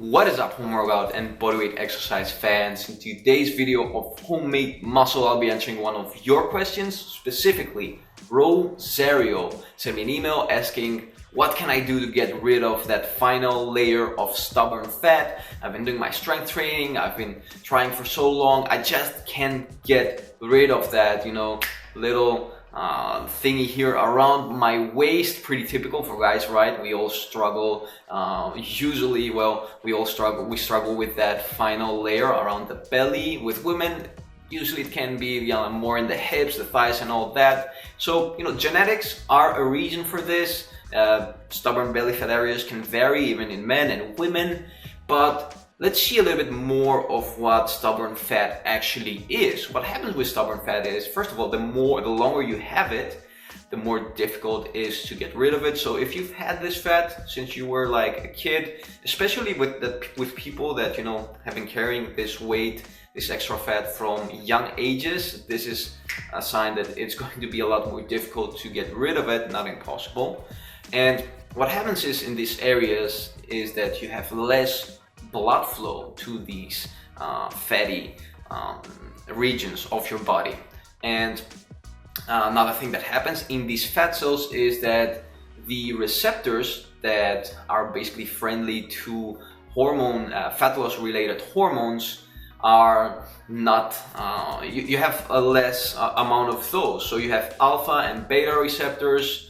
What is up, home workout and bodyweight exercise fans? In today's video of homemade muscle, I'll be answering one of your questions. Specifically, Rosario sent me an email asking, what can I do to get rid of that final layer of stubborn fat? I've been doing my strength training, I've been trying for so long, I just can't get rid of that, little thingy here around my waist. Pretty typical for guys, right? We all struggle. Usually, we struggle with that final layer around the belly. With women, usually it can be more in the hips, the thighs, and all that. So genetics are a reason for this. Stubborn belly fat areas can vary even in men and women, but let's see a little bit more of what stubborn fat actually is. What happens with stubborn fat is, first of all, the longer you have it, the more difficult it is to get rid of it. So if you've had this fat since you were like a kid, especially with people that have been carrying this weight, this extra fat from young ages, this is a sign that it's going to be a lot more difficult to get rid of it, not impossible. And what happens is in these areas is that you have less blood flow to these fatty regions of your body. And another thing that happens in these fat cells is that the receptors that are basically friendly to fat loss related hormones are not, you have a less amount of those. So you have alpha and beta receptors.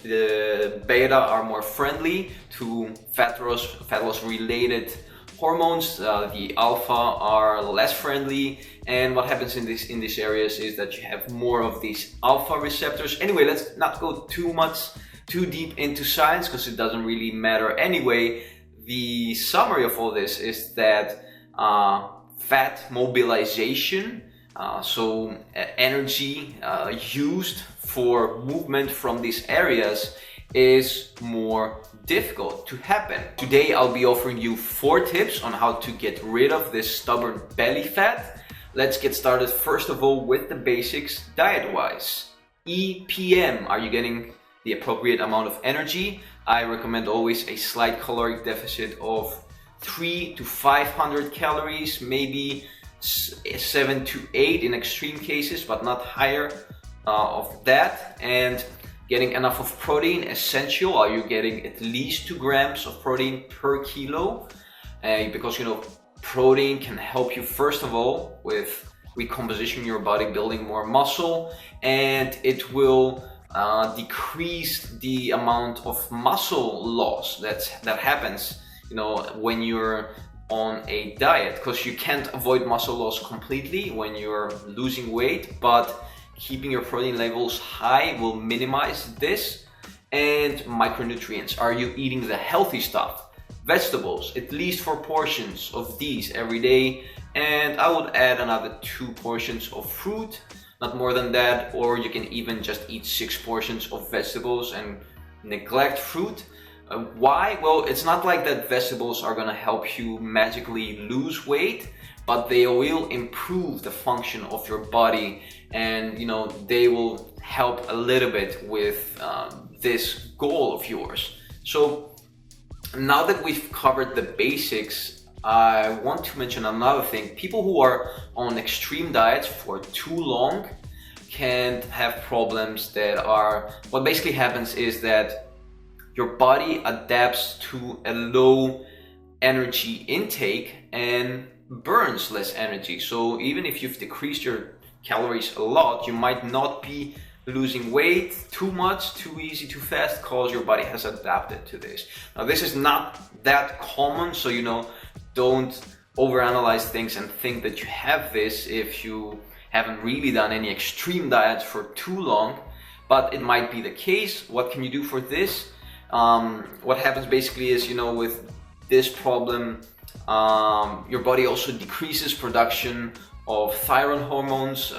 The beta are more friendly to fat loss related hormones. The alpha are less friendly, and what happens in these areas is that you have more of these alpha receptors. Anyway, let's not go too deep into science because it doesn't really matter anyway. The summary of all this is that fat mobilization, so energy used for movement from these areas, is more difficult to happen. Today I'll be offering you 4 tips on how to get rid of this stubborn belly fat. Let's get started first of all with the basics diet wise. EPM, are you getting the appropriate amount of energy? I recommend always a slight caloric deficit of 300 to 500 calories, maybe 7 to 8 in extreme cases, but not higher of that. And getting enough of protein, essential. Are you getting at least 2 grams of protein per kilo? Because protein can help you first of all with recomposition your body, building more muscle, and it will decrease the amount of muscle loss that happens when you're on a diet, because you can't avoid muscle loss completely when you're losing weight, but keeping your protein levels high will minimize this. And micronutrients, are you eating the healthy stuff? Vegetables, at least 4 portions of these every day, and I would add another 2 portions of fruit, not more than that, or you can even just eat 6 portions of vegetables and neglect fruit. Why? Well, it's not like that vegetables are gonna help you magically lose weight, but they will improve the function of your body, and they will help a little bit with this goal of yours. So now that we've covered the basics, I want to mention another thing. People who are on extreme diets for too long can have problems that are, what basically happens is that your body adapts to a low energy intake and burns less energy. So even if you've decreased your calories a lot, you might not be losing weight too much, too easy, too fast, because your body has adapted to this. Now this is not that common, so don't overanalyze things and think that you have this if you haven't really done any extreme diets for too long, but it might be the case. What can you do for this? What happens basically is, with this problem, your body also decreases production of thyroid hormones,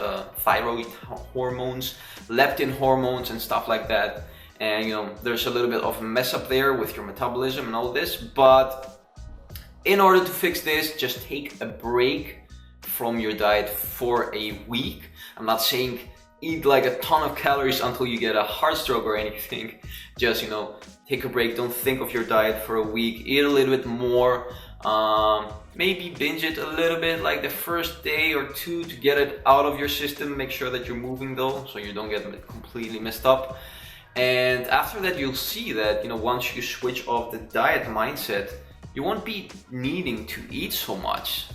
leptin hormones, and stuff like that. And there's a little bit of a mess up there with your metabolism and all this. But in order to fix this, just take a break from your diet for a week. I'm not saying eat like a ton of calories until you get a heart stroke or anything. Just, you know, take a break, don't think of your diet for a week, eat a little bit more, maybe binge it a little bit like the first day or two to get it out of your system. Make sure that you're moving though, so you don't get completely messed up. And after that, you'll see that, you know, once you switch off the diet mindset, you won't be needing to eat so much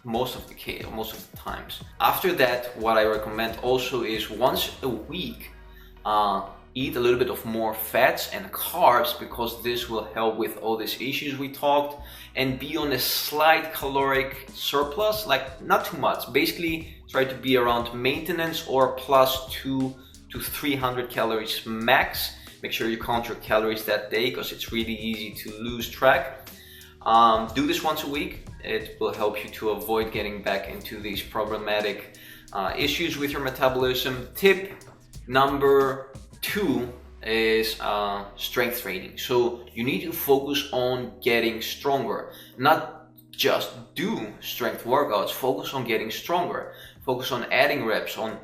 most of the times. After that, what I recommend also is once a week, eat a little bit of more fats and carbs, because this will help with all these issues we talked, and be on a slight caloric surplus, like not too much. Basically, try to be around maintenance or plus 200 to 300 calories max. Make sure you count your calories that day, because it's really easy to lose track. Do this once a week. It will help you to avoid getting back into these problematic issues with your metabolism. Tip number 2 is strength training. So you need to focus on getting stronger, not just do strength workouts. Focus on getting stronger. Focus on adding reps, on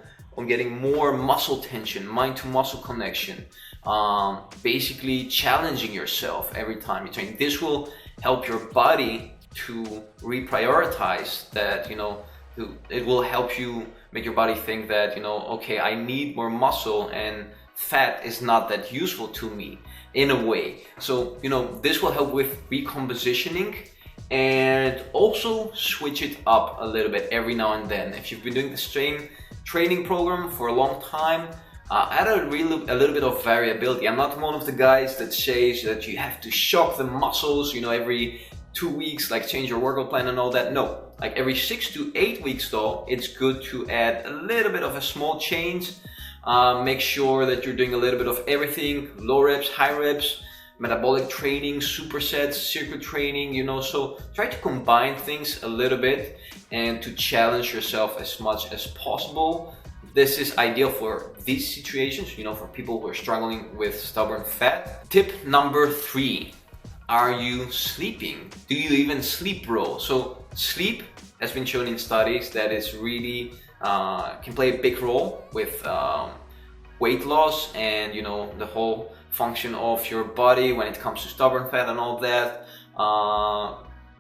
getting more muscle tension, mind to muscle connection, basically challenging yourself every time you train. This will help your body to reprioritize that, you know, it will help you make your body think that, you know, okay, I need more muscle and fat is not that useful to me in a way. So, you know, this will help with recompositioning, and also switch it up a little bit every now and then. If you've been doing this training program for a long time, add a little bit of variability. I'm not one of the guys that says that you have to shock the muscles, you know, every 2 weeks, like change your workout plan and all that. No, like every 6 to 8 weeks though, it's good to add a little bit of a small change. Make sure that you're doing a little bit of everything: low reps, high reps, metabolic training, supersets, circuit training, you know. So try to combine things a little bit and to challenge yourself as much as possible. This is ideal for these situations, you know, for people who are struggling with stubborn fat. Tip number 3, are you sleeping? Do you even sleep, bro? So sleep has been shown in studies that it's really can play a big role with weight loss and, you know, the whole function of your body when it comes to stubborn fat and all that.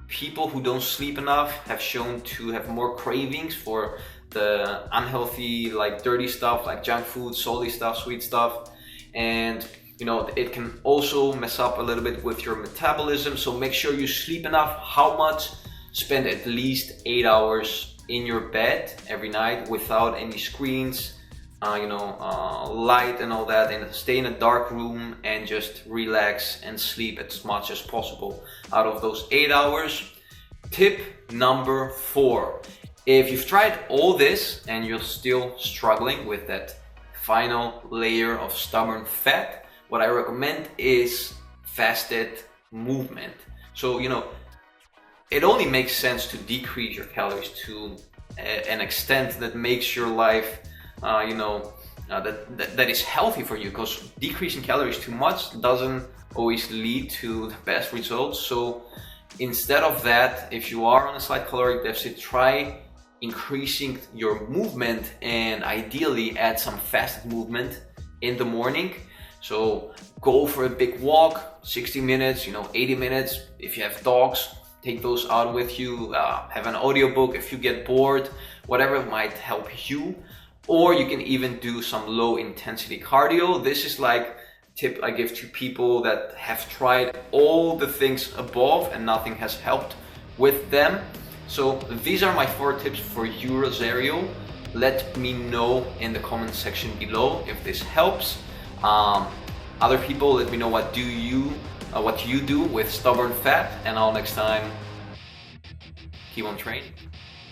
People who don't sleep enough have shown to have more cravings for the unhealthy, like dirty stuff, like junk food, salty stuff, sweet stuff. And, you know, it can also mess up a little bit with your metabolism. So make sure you sleep enough. How much? Spend at least 8 hours in your bed every night without any screens, light and all that, and stay in a dark room and just relax and sleep as much as possible out of those 8 hours. Tip number 4. If you've tried all this and you're still struggling with that final layer of stubborn fat, what I recommend is fasted movement. So, you know, it only makes sense to decrease your calories to an extent that makes your life, that is healthy for you, because decreasing calories too much doesn't always lead to the best results. So instead of that, if you are on a slight caloric deficit, try increasing your movement and ideally add some fasted movement in the morning. So go for a big walk, 60 minutes, 80 minutes. If you have dogs, take those out with you. Have an audiobook if you get bored, whatever might help you. Or you can even do some low intensity cardio. This is like a tip I give to people that have tried all the things above and nothing has helped with them. So these are my 4 tips for you, Rosario. Let me know in the comment section below if this helps. Other people, let me know what you do with stubborn fat, and until next time, keep on training.